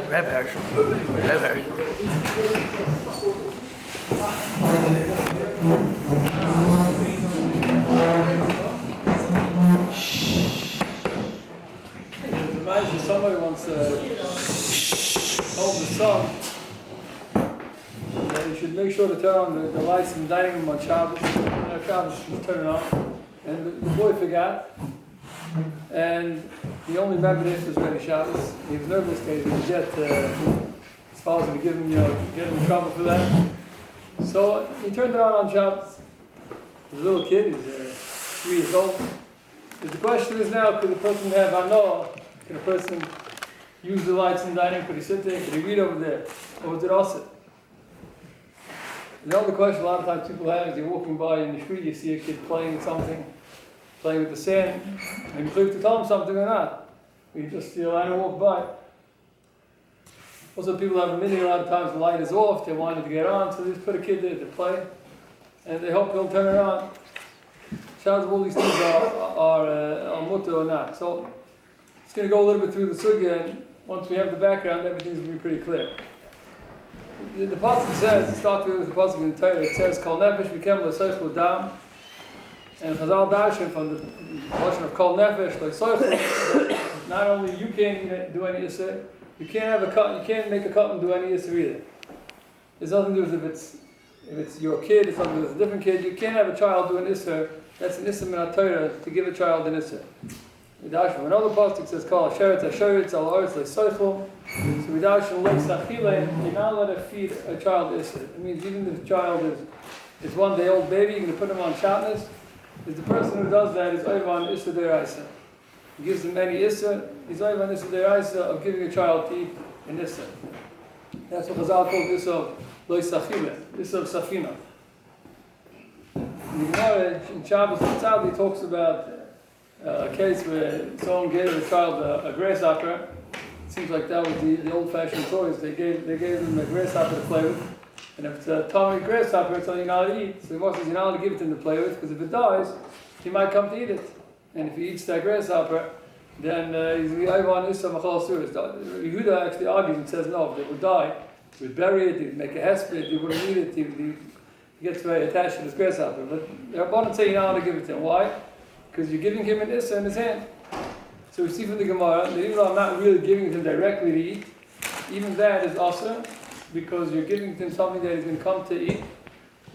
Rabbi. Imagine somebody wants to hold the son. You should make sure to turn on the lights in the dining room on Shabbos. Shabbos should turn it on. And the boy forgot. And he only remembered it was ready Shabbos. He was nervous because he would get his father to give him, get him in trouble for that. So he turned it on Shabbos. He's a little kid, he's 3 years old. But the question is now, could the person have anoah? Can a person use the lights in the dining room? Could he sit there? Could he read over there? Or was it also? The other question a lot of times people have is you're walking by in the street, you see a kid playing something, playing with the sand, and you click to tell him something or not. You just line and walk by. Also, people have a minute, a lot of times the light is off, they wanted to get on, so they just put a kid there to play, and they hope he'll turn it on. Shout out all these things are mutter or not. So it's going to go a little bit through the sugya, and once we have the background, everything's going to be pretty clear. The pasuk says, it starts with the pasuk in the Torah, it says, Kol nefesh v'kem l'soichlu dam, and Chazal darshan from the portion of Kol nefesh l'soichlu, not only you can't do any isser, you can't have a cut, you can't make a cut and do any isser either. There's nothing to do with if it's your kid, it's nothing to do with a different kid, you can't have a child do an isser. That's an isser min Torah to give a child an isser. Another pasuk says, "Kol asheretz asheretz al haaretz le'soichlu." So we darshan le'sachile. You're not allowed to feed a child isser. It means even if the child is 1 day old baby, you're going to put him on shatnez. Is the person who does that is oivan isser deraisa. He gives him any isser. He's oivan isser deraisa of giving a child to eat an isser. That's what Chazal called isser of le'sachile, isser of safina. In the Gemara, in Shabbos Tzad, he talks about a case where someone gave a child a grasshopper. It seems like that was the old-fashioned toys. They gave him a grasshopper to play with. And if it's a tummy grasshopper, it's something you're not allowed to eat. So the Moshe says you're not allowed to give it to him to play with, because if it dies, he might come to eat it. And if he eats that grasshopper, then he's going to be Ayvan Issa Machal Suris. Yehuda actually argues and says no, if it would die, he would bury it, he would make a hesped, he wouldn't eat it, he gets very attached to this grasshopper. But the Rabbanan say you're not allowed to give it to him. Why? Because you're giving him an issa in his hand. So we see from the Gemara that even though I'm not really giving it to him directly to eat, even that is also because you're giving to him something that he's going to come to eat.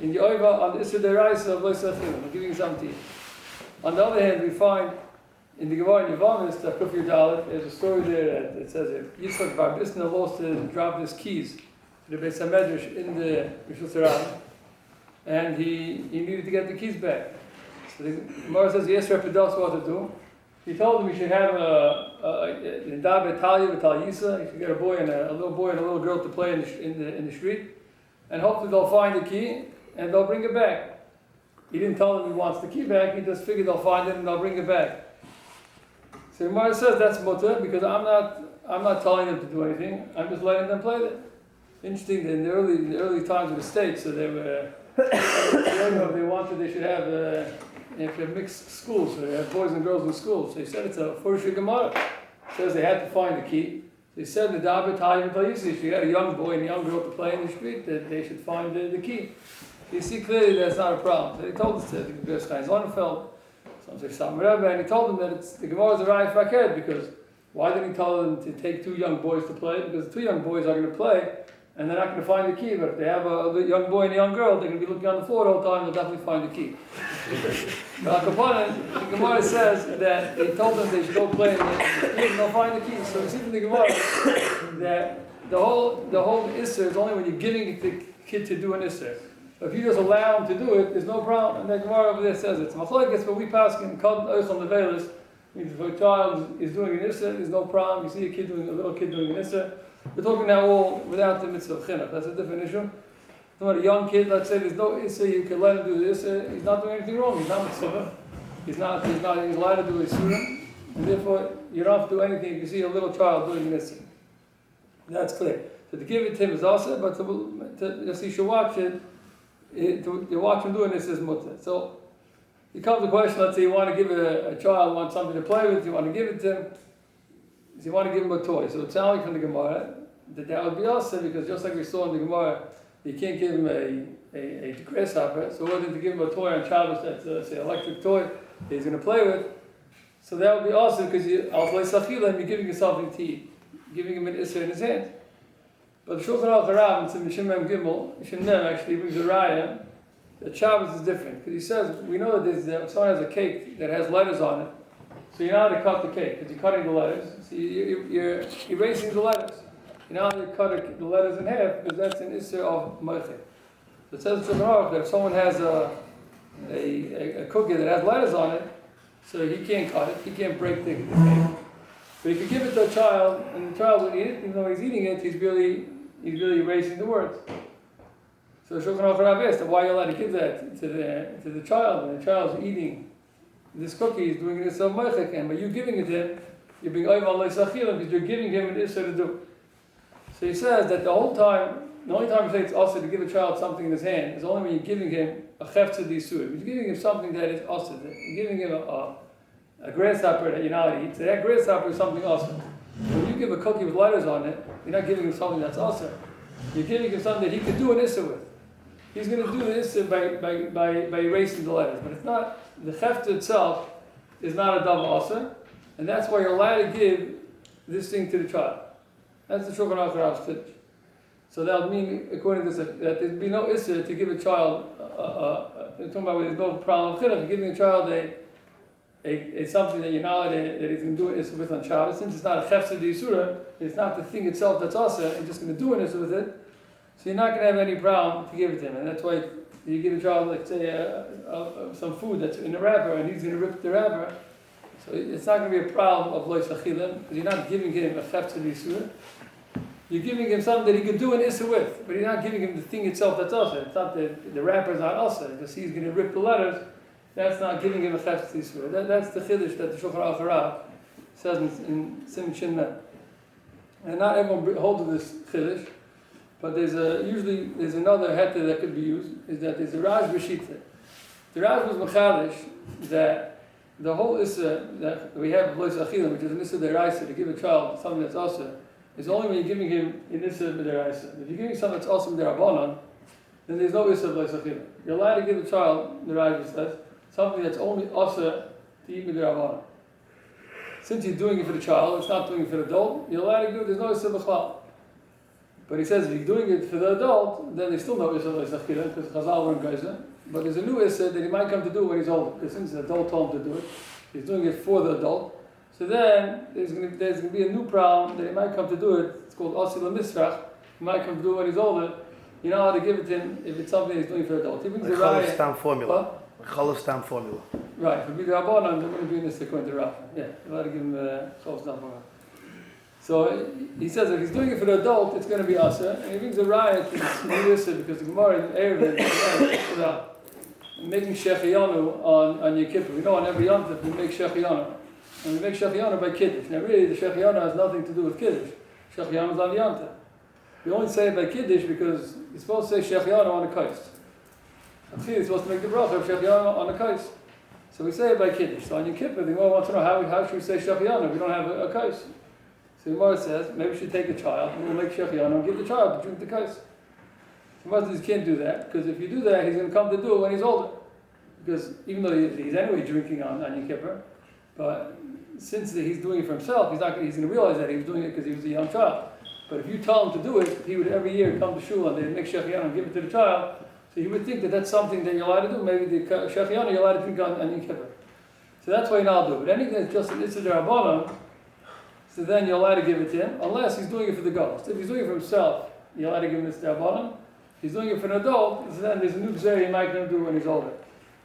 In the oiva on the issa deraisa of loisachim, I'm giving him something to eat. On the other hand, we find in the Gemara in Yavamis, the Kufir Dalet, there's a story there that says that Yitzchak Bar Bisna lost to drop his keys to the Beis HaMedrash in the Rishus Harabim, and he needed to get the keys back. So the Gemara says, yes, Rabbi does what to do. He told him he should have a Dabe Talia with Talyisa. He should get a little boy and a little girl to play in the street, and hopefully they'll find the key and they'll bring it back. He didn't tell them he wants the key back. He just figured they'll find it and they'll bring it back. So the Gemara says that's mutter because I'm not telling them to do anything. I'm just letting them play it. Interesting that in the early times of the States, so they were. They should have mixed schools, so they have boys and girls in schools. So he said it's a Furush Gemara. It says they had to find the key. So he said the Dabe Talia Talyisa, if you had a young boy and a young girl to play in the street, that they should find the key. You see clearly that's not a problem. So he told us that the Gebir Chaim Zonenfeld, some say Sam Rebbe, and he told them that the Gemara is a Raya Faked, because why didn't he tell them to take 2 young boys to play? Because the 2 young boys are going to play, and they're not going to find the key. But if they have a young boy and a young girl, they're going to be looking on the floor all the time, they'll definitely find the key. But the Gemara says that he told them they should go play in the street and they'll find the key. So we see from the Gemara that the whole Isser is only when you're giving the kid to do an Isser. If you just allow him to do it, there's no problem. And the Gemara over there says it's machlokes, but we pass in Kod Oichel Nevelis. Means if a child is doing an Isser, there's no problem. You see a little kid doing an Isser. We're talking now all without the mitzvah of chinuch. That's a different issue. About a young kid, let's say there's no Isser, you can let him do the Isser. He's not doing anything wrong. He's not mitzvah. He's allowed to do his sunnah. And therefore, you don't have to do anything if you see a little child doing an Isser. That's clear. So to give it to him is also, but you should watch it. You watch him doing this is mutter. So it comes the question, let's say you want to give a child wants something to play with, you want to give it to him, so you want to give him a toy. So it sounds like from the Gemara, that would be awesome, because just like we saw in the Gemara, you can't give him a grasshopper, so whether to give him a toy on Shabbos that's say electric toy that he's going to play with, so that would be awesome, because you're giving him something to eat, giving him an Isser in his hand. But the Shulchan Aruch Rav in Shim Mem Gimel, Shim Mem actually brings a raya that Shabbos is different, because he says, we know that someone has a cake that has letters on it, so you know how to cut the cake, because you're cutting the letters, so you're erasing the letters. You know how to cut the letters in half, because that's an Isser of Moichet. So it says in Shulchan Aruch that if someone has a cookie that has letters on it, so he can't cut it, he can't break the cake. But he could give it to a child, and the child would eat it, even though he's eating it, he's really erasing the words. So Shulchan Aruch Rav asked, why are you allowed to give that to the child? When the child's eating this cookie, he's doing it as a moichet, and by you giving it to him, you're being oiv al leisachilim, because you're giving him an issur to do. So he says that the only time we say it's also to give a child something in his hand is only when you're giving him a cheftzah d'isur. You're giving him something that is also. You're giving him a grasshopper that you know how to eat. So that grasshopper is something awesome. When you give a cookie with letters on it, you're not giving him something that's awesome. You're giving him something that he could do an issur with. He's going to do the issur by erasing the letters. But it's not, the cheftzah itself is not a double awesome, and that's why you're allowed to give this thing to the child. That's the Shulchan Aruch Rav's chiddush. So that would mean, according to this, that there'd be no issur to give a child, talking about where there's no problem of chinuch, giving a child a something that you know that he's going to do an issur with on Shabbos. Since it's not a cheftzah d'isura, it's not the thing itself that's also, you're just going to do an issur with it, so you're not going to have any problem to give it to him. And that's why you give a child, like say, some food that's in a wrapper, and he's going to rip the wrapper, so it's not going to be a problem of lois achilim, because you're not giving him a cheftzah d'isura. You're giving him something that he could do an issur with, but you're not giving him the thing itself that's also. It's not the wrapper's not also, because he's going to rip the letters. That's not giving him a cheftzah d'isura. That's the chiddush that the Shulchan Aruch Rav says in Siman Shin Mem. And not everyone holds to this chiddush, but usually there's another heter that could be used, is that there's a Raj B'shita. The Raj was mechadish that the whole issur that we have of lois achilim, which is an issur deraisa, to give a child something that's also, is only when you're giving him an issur deraisa. If you're giving something that's also derabanan, then there's no issur of lois achilim. You're allowed to give a child, the Raj says, something that's only also to eat derabanan. Since you're doing it for the child, it's not doing it for the adult, you're allowed to do it, there's no issur b'chlal. But he says if you're doing it for the adult, then there's still no issur lois achilim, because Chazal were in Gaza. But there's a new issur that he might come to do when he's older, because since the adult told him to do it, he's doing it for the adult. So then there's going to be a new problem that he might come to do it. It's called Osil Misrach. He might come to do it when he's older. You know how to give it to him if it's something he's doing for adults. He brings the raya. Chalostam formula. Chalostam formula. Right. If it be the Rabbanan, they're going to be in this according to Rafa. Yeah, you allowed to give him Chalostam formula. So he says if he's doing it for the adult, it's going to be Asa. And he brings the raya to Yossi because the Gemara in Erevin is about making Shechianu on Yom Kippur. We know on every Yom Tov we make Shechianu. And we make Shechianu by Kiddush. Now really the Shechianu has nothing to do with Kiddush. Shechianu is on Yom Tov. We only say it by Kiddush because you're supposed to say Shechianu on the kais. You're supposed to make the bracha of Shechianu on the kais. So we say it by Kiddush. So on Yom Kippur, the Gemara wants to know how should we say Shechianu if we don't have a kais. So the Gemara says, maybe we should take a child and we'll make Shechianu and give the child to drink the kais. The Gemara says you can't do that, because if you do that, he's going to come to do it when he's older. Because even though he's anyway drinking on Yom Kippur, but since he's doing it for himself, he's going to realize that he was doing it because he was a young child. But if you tell him to do it, he would every year come to shul and they'd make shechianu and give it to the child. So he would think that that's something that you're allowed to do. Maybe the shechianu you're allowed to drink on Yom Kippur. So that's why you're not allowed to do it. But anything that's just an issur derabanan, so then you're allowed to give it to him, unless he's doing it for the ghost. If he's doing it for himself, you're allowed to give him this derabanan. If he's doing it for an adult, so then there's a new gzera he might do when he's older.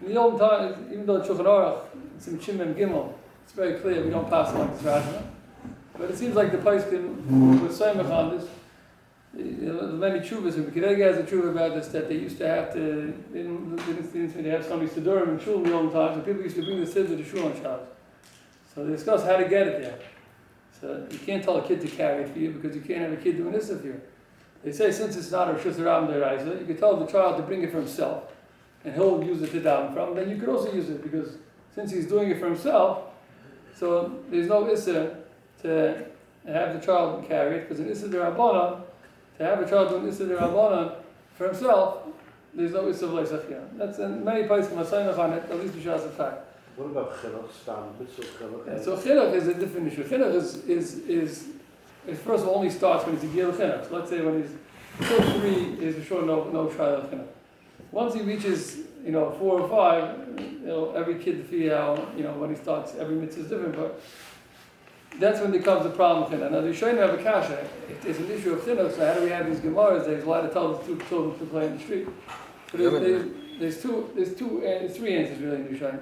In the old times, even though Shulchan Aruch, it's in Shim Mem Gimel, it's very clear we don't pass along this Rashba. But it seems like the Paiskin was Saimach on this. The many tshuvas, and Kedega has a tshuva about this, that they used to have to, they have somebody Siddurim in shul in the old times, and people used to bring the siddur to shul on Shabbos. So they discuss how to get it there. So you can't tell a kid to carry it for you because you can't have a kid doing this for you. They say since it's not a Rishus Ram Deraisa, you can tell the child to bring it for himself, and he'll use it to daven from. Then you could also use it because since he's doing it for himself, so there's no issur to and have the child carry it, because in Issa D'Rabbanan, to have a child doing Issa D'Rabbanan for himself, there's no Issa V'leisachia. That's in many places, Masayinach on it, at least B'shas Attack. What about chinuch, stam, mitzvah chinuch? So chinuch is a different issue. Chinuch is first of all only starts when he's a gil chinuch. So let's say when he's still 3, is for sure no child chinuch. Once he reaches 4 or 5, every kid see how when he starts every mitzvah is different, but that's when becomes the problem with chinuch. Now the Rishonim have a kasha. It's an issue of chinuch. So how do we have these gemaras? There's a lot of tell the 2 children to play in the street. But there's 3 answers really in the Rishonim.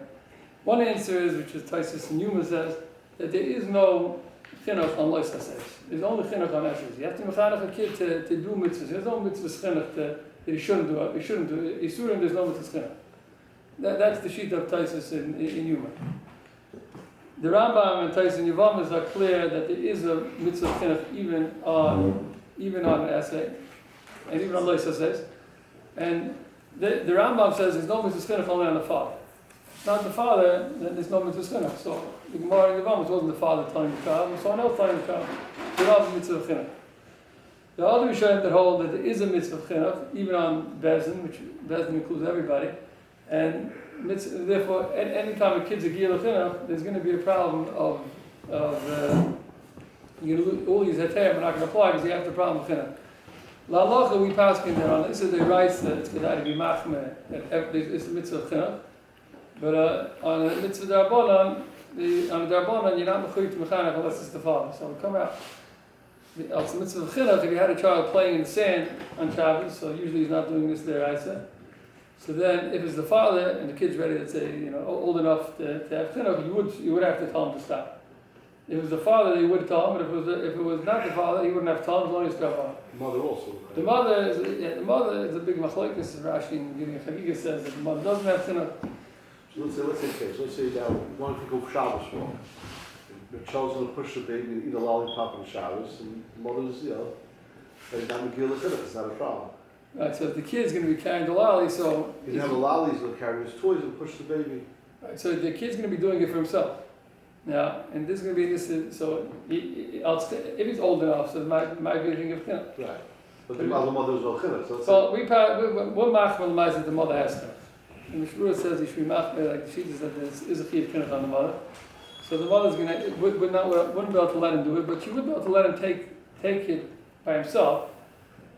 One answer is, which is Taisus and Yuma says, that there is no chinuch on lois haseis. There's only chinuch on eshes. You have to mechanech a kid to do mitzvahs. There's no mitzvah chinuch that he shouldn't do. He shouldn't do it. Yisurim, there's no mitzvah chinuch. That's the sheet of Taisus in Yuma. The Rambam and Taisus and Yevamis are clear that there is a mitzvah chinuch even on an essay, and even on lois haseis. And the Rambam says there's no mitzvah chinuch only on the father. Not the father, then there's no mitzvah chinuch. So the Gemara in the Yevamos wasn't the father telling the child, it was someone else telling the child. There was a mitzvah chinuch. The other Rishonim that hold that there is a mitzvah chinuch, even on Bezin, which Bezin includes everybody, and therefore, any time a kid's a gil chinuch, there's going to be a problem of all these heter are not going to apply because you have the problem of chinuch. La halacha we pass in there on this is the rights that it's going to be machmeh that it's a mitzvah chinuch. But on a mitzvah d'Rabbanan, you're not mechuyev to mechanech unless it's the father. So we come out. It's a mitzvah chinuch. If you had a child playing in the sand on Shabbos, so usually he's not doing this deraisa. So then, if it's the father and the kid's ready to say, old enough to have chinuch, you would have to tell him to stop. If it was the father, you would tell him. But if it was not the father, he wouldn't have to tell him as long as it's D'Rabbanan. The mother also. Right? The mother is a big machlokes. Rashi in Giving Chagiga says that the mother doesn't have chinuch. Let's say now one could go Shabbos walk. The child's going to push the baby and eat a lollipop on Shabbos, and the mother's, heading down the gil chinuch. It's not a problem. Right, so if the kid's going to be carrying the lolly, so You can have a lolly, he's going to carry his toys and push the baby. right, so the kid's going to be doing it for himself. Now, and this is going to be this. So if he's old enough, so it might be a thing of chinuch. Right. But the mother's no chinuch. So we're machmir that the mother has chinuch. And the Shura says he should be machmir, like the Shita said, there is a chiv chinuch on the mother. So the mother's going to wouldn't be able to let him do it, but she would be able to let him take it by himself.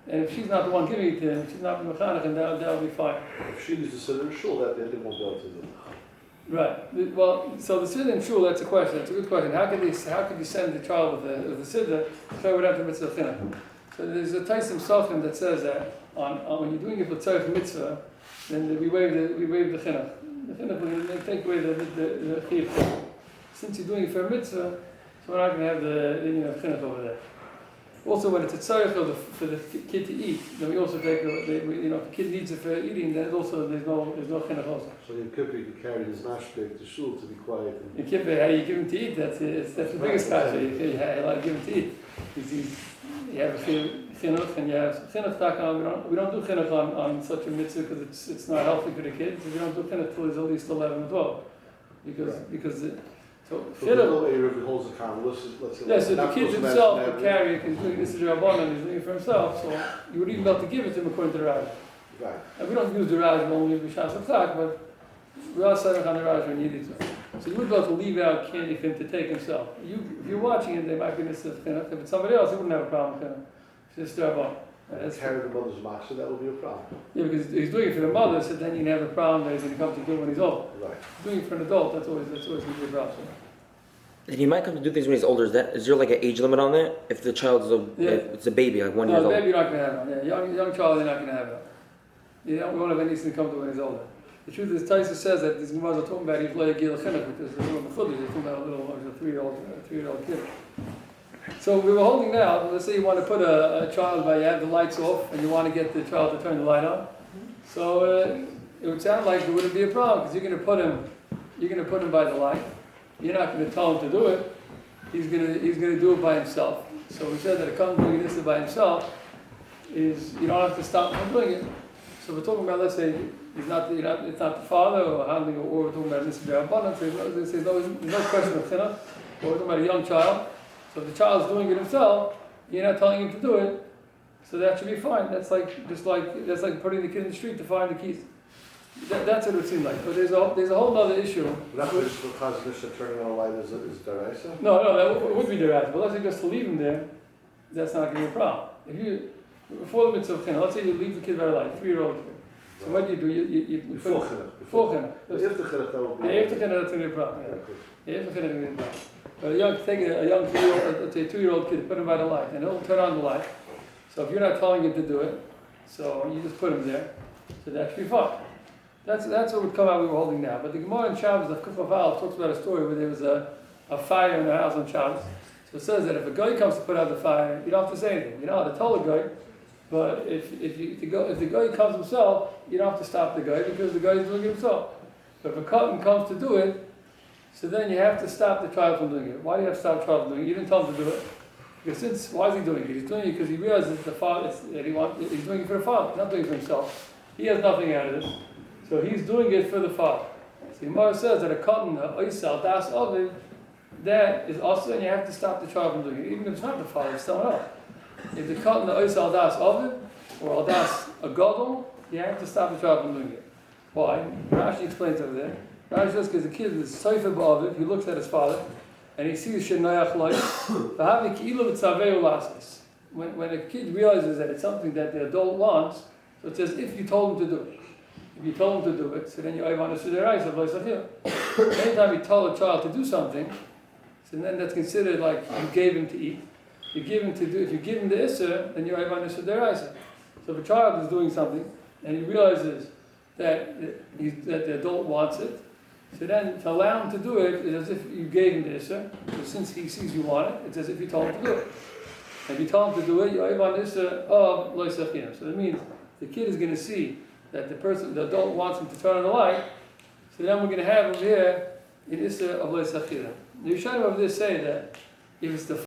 And if she's not the one giving it to him, she's not the mechanech, and that'll be fine. If she needs to sit in a shul, that they won't be able to do. Right. Well, so the siddur in shul, that's a question. That's a good question. How could you send the child with the siddur so without the mitzvah chinuch? So there's a Taisim Sofim that says that on when you're doing it for tzarich mitzvah, then we waive the chinuch. The chinuch will take away the chiv. Since you're doing it for a mitzvah, so we're not going to have the chinuch over there. Also, when it's a tzarich for the kid to eat, then we also take if the kid needs it for eating, then there's no chinuch also. So in Kippur, you carry his mashpeh to shul to be quiet. In Kippur, how do you give him to eat? That's the biggest kasha. You like give him to eat. You have a chinuch and you have chinuch. We don't do chinuch on such a mitzvah because it's not healthy for the kids. We don't do chinuch till he's at least 11 or 12, because. So chinuch holds the camera. Let's say. So the kid himself can carry it. He's doing this to Rabbanan. He's doing it for himself. So you would even be able to give it to him according to the Rabbi. Right. And we don't use the Rabbi only with B'shas Atzak, but we are saying on the Rabbi when needed to. So you would be able to leave out candy for him to take himself. If you're watching it, there might be this chinuch. If it's somebody else, he wouldn't have a problem with chinuch. It's just Rabbanan. Carry the mother's master, that would be a problem. Yeah, because he's doing it for the mother, so then you can have a problem that he's going to come to do it when he's old. Right. Doing it for an adult, that's always going to be a problem. And he might come to do things when he's older. Is there like an age limit on that? If the child is it's a baby, like 1 year old. No, baby you're not going to have it. Yeah, young child, you're not going to have it. We won't have anything to come to when he's older. The truth is, Taisa says that these Gemaras are talking about he's like gil chinuch, which is a little mechudah. They're talking about a 3-year-old kid. So we were holding now. Let's say you want to put a child by you have the lights off and you want to get the child to turn the light on. So it would sound like it wouldn't be a problem because you're going to put him by the light. You're not going to tell him to do it. He's going to do it by himself. So we said that a come doing this by himself is you don't have to stop him from doing it. So we're talking about, let's say it's not the father or handling, or we're talking about this D'Rabbanan. There's no question of chinuch. Or we're talking about a young child. So if the child is doing it himself, you're not telling him to do it, so that should be fine. That's like putting the kid in the street to find the keys. That's what it would seem like. But there's a whole other issue. That was because Mishnah turning on a light is deraisa? No, that would be deraisa. But let's say just to leave him there, that's not going to be a problem. If you, before the mitzvah of chinuch, let's say you leave the kid by the light, 3-year-old kid. So what do you do? You Before chinuch. Before chinuch. If the chinuch, that would be... Yeah, after chinuch, that's going to be a problem. Yeah, after chinuch, that's going to be a problem. But take a young 3-year-old, let's say a 2-year-old kid, put him by the light, and he'll turn on the light. So if you're not telling him to do it, so you just put him there, so that should be fine. That's what would come out we were holding now. But the Gemara in Shabbos, the Kuf Aval, talks about a story where there was a fire in the house on Shabbos. So it says that if a guy comes to put out the fire, you don't have to say anything. You don't have to tell the guy. But if the guy comes himself, you don't have to stop the guy because the guy is doing it himself. But if a cotton comes to do it, so then you have to stop the child from doing it. Why do you have to stop the child from doing it? You didn't tell him to do it. Because why is he doing it? He's doing it because he realizes the father that he's doing it for the father. He's not doing it for himself. He has nothing out of this. So he's doing it for the father. So the Gemara says that a cotton, oisal, das oven, that is also, and you have to stop the child from doing it. Even if it's not the father, it's someone else. If the cotton, oisal, das oven, or das a gadol, you have to stop the child from doing it. Why? Rashi explains over there. Rashi says because the kid is soifer ba'aviv, he looks at his father, and he sees shenayach loy. When a kid realizes that it's something that the adult wants, so it's as if you told him to do it. If you told him to do it, so then you ayvan esuderaisa v'loisachil. Anytime you tell a child to do something, so then that's considered like you gave him to eat. You give him to do. If you give him the isser, then you ayvan esuderaisa. So if a child is doing something and he realizes that the adult wants it, so then to allow him to do it is as if you gave him the isser. So since he sees you want it, it's as if you told him to do it. If you tell him to do it, you ayvan isser of loisachil. So that means the kid is going to see that the adult wants him to turn on the light, so then we're going to have him here in Issa of Loisachira. The Rishonim over there say that if it's the